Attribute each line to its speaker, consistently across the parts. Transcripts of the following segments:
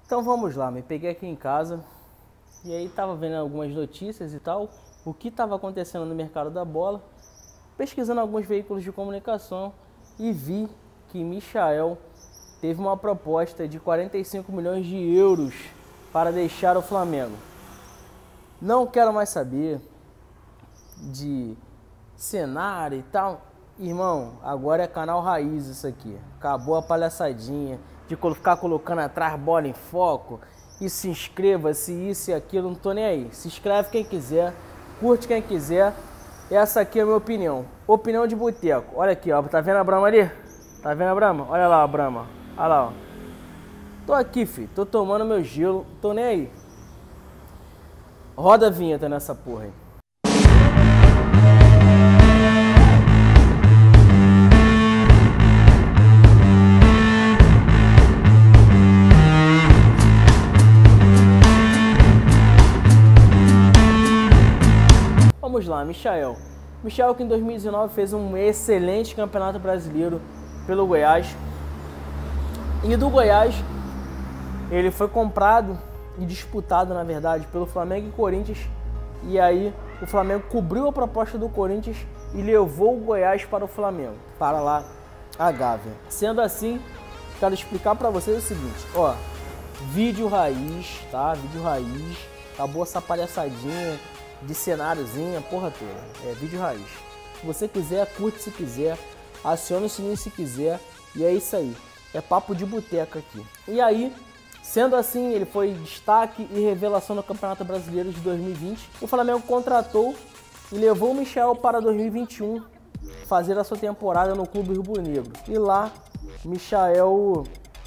Speaker 1: Então vamos lá, me peguei aqui em casa e aí tava vendo algumas notícias e tal, o que estava acontecendo no mercado da bola, pesquisando alguns veículos de comunicação e vi que Michael teve uma proposta de 45 milhões de euros para deixar o Flamengo. Não quero mais saber de cenário e tal. Irmão, agora é canal raiz isso aqui. Acabou a palhaçadinha de ficar colocando atrás bola em foco. E se inscreva, se isso e aquilo, não tô nem aí. Se inscreve quem quiser, curte quem quiser. Essa aqui é a minha opinião. Opinião de boteco. Olha aqui, ó. Tá vendo a Brahma ali? Tá vendo a Brahma? Olha lá a Brahma. Olha lá, ó. Tô aqui, filho. Tô tomando meu gelo. Tô nem aí. Roda a vinheta nessa porra aí. Vamos lá, Michael que em 2019 fez um excelente campeonato brasileiro pelo Goiás. E do Goiás, ele foi comprado e disputado, na verdade, pelo Flamengo e Corinthians. E aí, o Flamengo cobriu a proposta do Corinthians e levou o Goiás para o Flamengo, para lá a Gávea. Sendo assim, quero explicar para vocês o seguinte, ó, vídeo raiz, tá? Vídeo raiz, acabou essa palhaçadinha de cenáriozinha, porra toda. É vídeo raiz. Se você quiser, curte se quiser, aciona o sininho se quiser, e é isso aí. É papo de boteca aqui. E aí, sendo assim, ele foi destaque e revelação no Campeonato Brasileiro de 2020. O Flamengo contratou e levou o Michael para 2021 fazer a sua temporada no Clube Rubro-Negro. E lá, Michael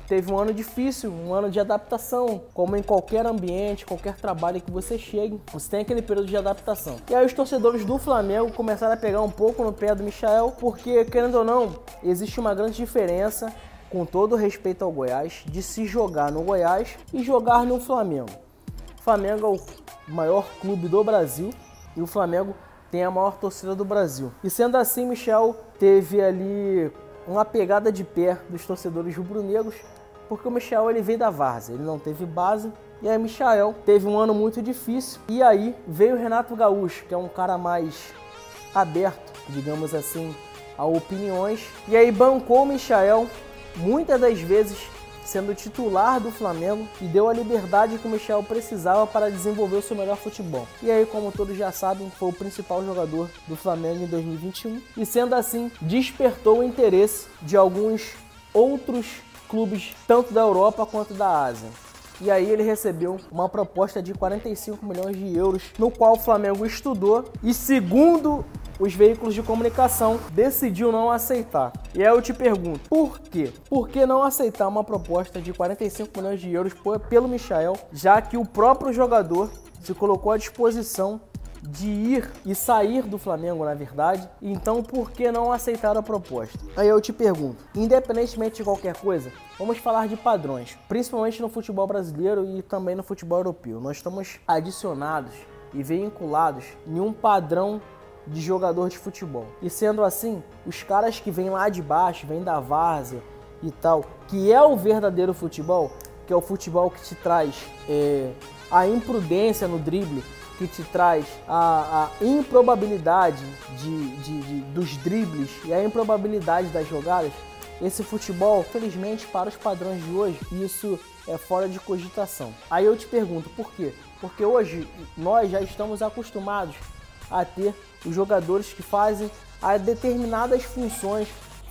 Speaker 1: teve um ano difícil, um ano de adaptação, como em qualquer ambiente, qualquer trabalho que você chegue, você tem aquele período de adaptação. E aí os torcedores do Flamengo começaram a pegar um pouco no pé do Michael, porque, querendo ou não, existe uma grande diferença, com todo respeito ao Goiás, de se jogar no Goiás e jogar no Flamengo. O Flamengo é o maior clube do Brasil e o Flamengo tem a maior torcida do Brasil. E sendo assim, Michael teve ali uma pegada de pé dos torcedores rubro-negros, porque o Michael ele veio da várzea, ele não teve base, e aí Michael teve um ano muito difícil, e aí veio o Renato Gaúcho, que é um cara mais aberto, digamos assim, a opiniões, e aí bancou o Michael, muitas das vezes sendo titular do Flamengo, e deu a liberdade que o Michael precisava para desenvolver o seu melhor futebol. E aí, como todos já sabem, foi o principal jogador do Flamengo em 2021, e sendo assim, despertou o interesse de alguns outros clubes, tanto da Europa quanto da Ásia. E aí ele recebeu uma proposta de 45 milhões de euros, no qual o Flamengo estudou e, segundo os veículos de comunicação, decidiu não aceitar. E aí eu te pergunto, por quê? Por que não aceitar uma proposta de 45 milhões de euros pelo Michael, já que o próprio jogador se colocou à disposição de ir e sair do Flamengo, na verdade, então por que não aceitar a proposta? Aí eu te pergunto, independentemente de qualquer coisa, vamos falar de padrões, principalmente no futebol brasileiro e também no futebol europeu. Nós estamos adicionados e vinculados em um padrão de jogador de futebol. E sendo assim, os caras que vêm lá de baixo, vêm da várzea e tal, que é o verdadeiro futebol, que é o futebol que te traz a imprudência no drible, que te traz a improbabilidade dos dribles e a improbabilidade das jogadas, esse futebol, felizmente, para os padrões de hoje, isso é fora de cogitação. Aí eu te pergunto, por quê? Porque hoje nós já estamos acostumados a ter os jogadores que fazem a determinadas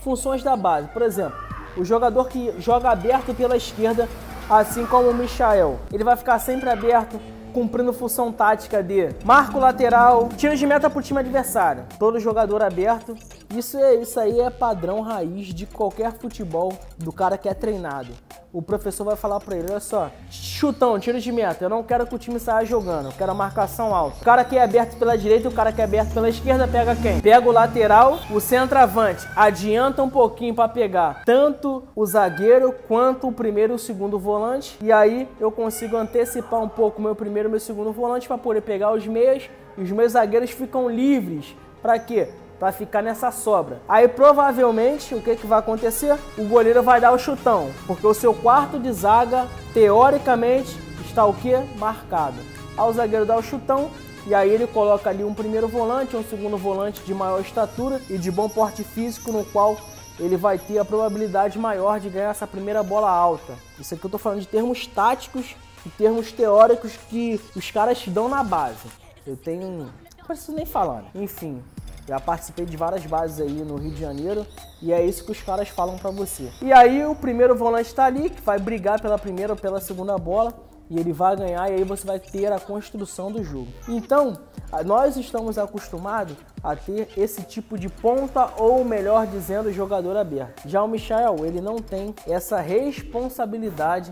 Speaker 1: funções da base. Por exemplo, o jogador que joga aberto pela esquerda, assim como o Michael, ele vai ficar sempre aberto, cumprindo função tática de marco lateral, tiro de meta para o time adversário. Todo jogador aberto. Isso aí é padrão raiz de qualquer futebol do cara que é treinado. O professor vai falar para ele, olha só, chutão, tiro de meta, eu não quero que o time saia jogando, eu quero a marcação alta. O cara que é aberto pela direita e o cara que é aberto pela esquerda pega quem? Pega o lateral, o centroavante, adianta um pouquinho para pegar tanto o zagueiro quanto o primeiro e o segundo volante, e aí eu consigo antecipar um pouco o meu primeiro e meu segundo volante para poder pegar os meias, e os meus zagueiros ficam livres. Para quê? para ficar nessa sobra. Aí provavelmente o que vai acontecer? O goleiro vai dar o chutão, porque o seu quarto de zaga, teoricamente, está o que? Marcado. Aí o zagueiro dá o chutão, e aí ele coloca ali um primeiro volante, um segundo volante de maior estatura e de bom porte físico, no qual ele vai ter a probabilidade maior de ganhar essa primeira bola alta. Isso aqui eu tô falando de termos táticos e termos teóricos que os caras te dão na base. Eu tenho... não preciso nem falar, né? Enfim, já participei de várias bases aí no Rio de Janeiro e é isso que os caras falam pra você. E aí o primeiro volante tá ali, que vai brigar pela primeira ou pela segunda bola, e ele vai ganhar, e aí você vai ter a construção do jogo. Então, nós estamos acostumados a ter esse tipo de ponta, ou melhor dizendo, jogador aberto. Já o Michael, ele não tem essa responsabilidade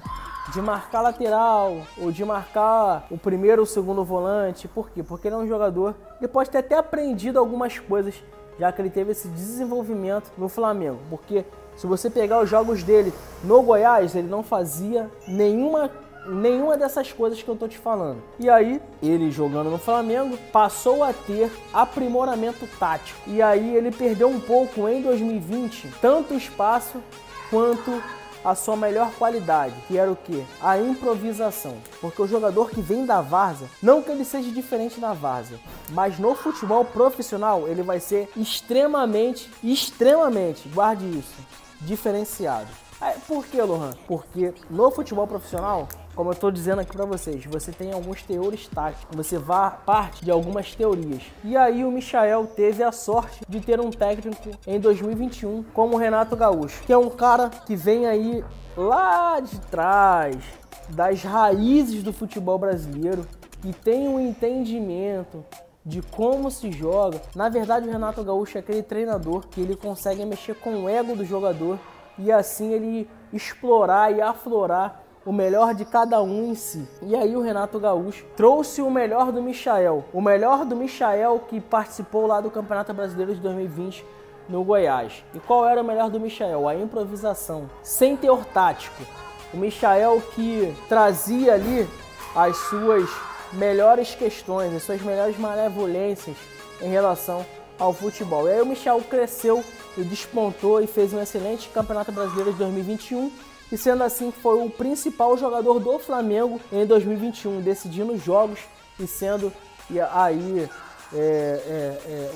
Speaker 1: de marcar lateral, ou de marcar o primeiro ou o segundo volante. Por quê? Porque ele é um jogador, ele pode ter até aprendido algumas coisas, já que ele teve esse desenvolvimento no Flamengo. Porque se você pegar os jogos dele no Goiás, ele não fazia nenhuma dessas coisas que eu tô te falando. E aí, ele jogando no Flamengo, passou a ter aprimoramento tático. E aí ele perdeu um pouco em 2020, tanto o espaço quanto a sua melhor qualidade, que era o quê? A improvisação. Porque o jogador que vem da várzea, não que ele seja diferente da várzea, mas no futebol profissional ele vai ser extremamente, guarde isso, diferenciado. Por que, Lohan? Porque no futebol profissional, como eu estou dizendo aqui para vocês, você tem alguns teores táticos, você parte de algumas teorias. E aí o Michael teve a sorte de ter um técnico em 2021 como o Renato Gaúcho, que é um cara que vem aí lá de trás, das raízes do futebol brasileiro, e tem um entendimento de como se joga. Na verdade, o Renato Gaúcho é aquele treinador que ele consegue mexer com o ego do jogador e assim ele explorar e aflorar o melhor de cada um em si. E aí o Renato Gaúcho trouxe o melhor do Michael. O melhor do Michael que participou lá do Campeonato Brasileiro de 2020 no Goiás. E qual era o melhor do Michael? A improvisação, sem teor tático. O Michael que trazia ali as suas melhores questões, as suas melhores malevolências em relação ao futebol. E aí o Michael cresceu e despontou e fez um excelente Campeonato Brasileiro de 2021. E sendo assim, foi o principal jogador do Flamengo em 2021, decidindo jogos e sendo aí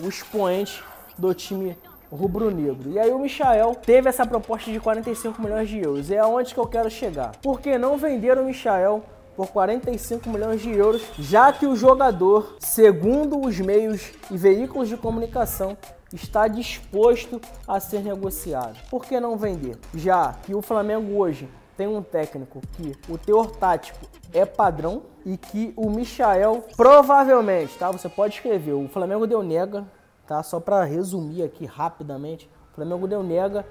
Speaker 1: o expoente do time rubro-negro. E aí o Michael teve essa proposta de 45 milhões de euros. E é aonde que eu quero chegar. Por que não vender o Michael por 45 milhões de euros, já que o jogador, segundo os meios e veículos de comunicação, está disposto a ser negociado? Por que não vender? Já que o Flamengo hoje tem um técnico que o teor tático é padrão e que o Michael provavelmente, tá? Você pode escrever, o Flamengo deu nega, tá? Só para resumir aqui rapidamente, o Flamengo deu nega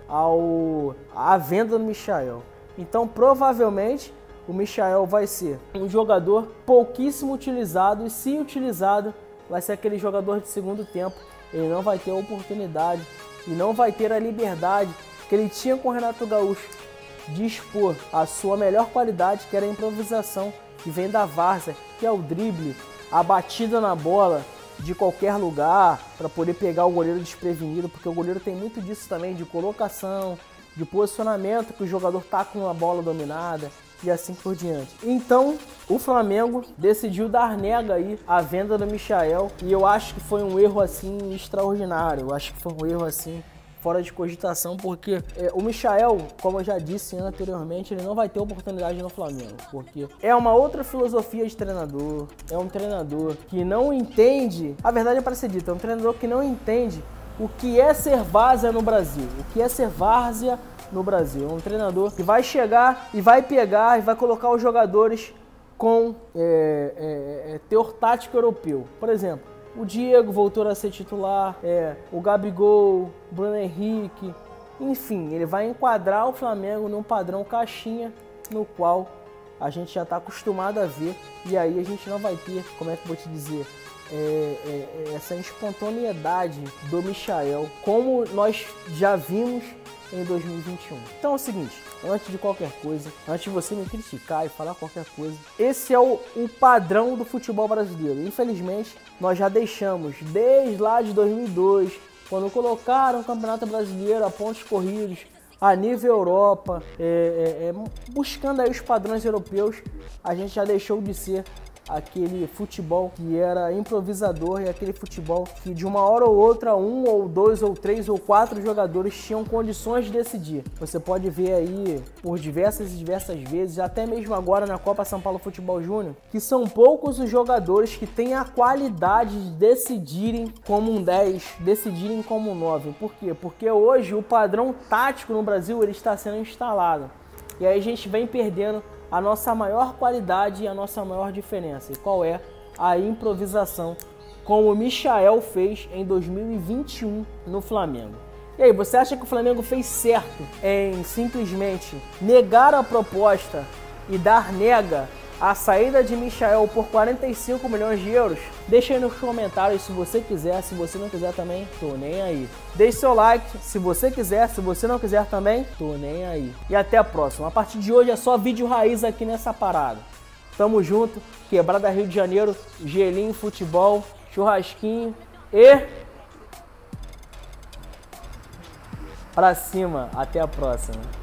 Speaker 1: à venda do Michael. Então, provavelmente, o Michael vai ser um jogador pouquíssimo utilizado e, se utilizado, vai ser aquele jogador de segundo tempo. Ele não vai ter a oportunidade e não vai ter a liberdade que ele tinha com o Renato Gaúcho de expor a sua melhor qualidade, que era a improvisação, que vem da várzea, que é o drible, a batida na bola de qualquer lugar para poder pegar o goleiro desprevenido, porque o goleiro tem muito disso também, de colocação, de posicionamento, que o jogador tá com a bola dominada e assim por diante. Então, o Flamengo decidiu dar nega aí à venda do Michael, e eu acho que foi um erro assim extraordinário. Eu acho que foi um erro assim fora de cogitação, porque o Michael, como eu já disse anteriormente, ele não vai ter oportunidade no Flamengo, porque é uma outra filosofia de treinador, é um treinador que não entende, a verdade é para ser dita, é um treinador que não entende o que é ser várzea no Brasil, o que é ser várzea no Brasil. É um treinador que vai chegar e vai pegar e vai colocar os jogadores com teor tático europeu. Por exemplo, o Diego voltou a ser titular, o Gabigol, Bruno Henrique, enfim, ele vai enquadrar o Flamengo num padrão caixinha, no qual a gente já está acostumado a ver, e aí a gente não vai ter, como é que eu vou te dizer, essa espontaneidade do Michael, como nós já vimos em 2021. Então é o seguinte, antes de qualquer coisa, antes de você me criticar e falar qualquer coisa, esse é o padrão do futebol brasileiro. Infelizmente, nós já deixamos, desde lá de 2002, Quando colocaram o Campeonato Brasileiro a pontos corridos, a nível Europa, buscando aí os padrões europeus, a gente já deixou de ser aquele futebol que era improvisador e aquele futebol que de uma hora ou outra 1 ou 2 ou 3 ou 4 jogadores tinham condições de decidir. Você pode ver aí por diversas vezes, até mesmo agora na Copa São Paulo Futebol Júnior, que são poucos os jogadores que têm a qualidade de decidirem como um 10, decidirem como um 9. Por quê? Porque hoje o padrão tático no Brasil ele está sendo instalado. E aí a gente vem perdendo a nossa maior qualidade e a nossa maior diferença. E qual é? A improvisação, como o Michael fez em 2021 no Flamengo. E aí, você acha que o Flamengo fez certo em simplesmente negar a proposta e dar nega à saída de Michael por 45 milhões de euros? Deixa aí nos comentários se você quiser, se você não quiser também, tô nem aí. Deixe seu like se você quiser, se você não quiser também, tô nem aí. E até a próxima. A partir de hoje é só vídeo raiz aqui nessa parada. Tamo junto, Quebrada Rio de Janeiro, gelinho, futebol, churrasquinho e... pra cima. Até a próxima.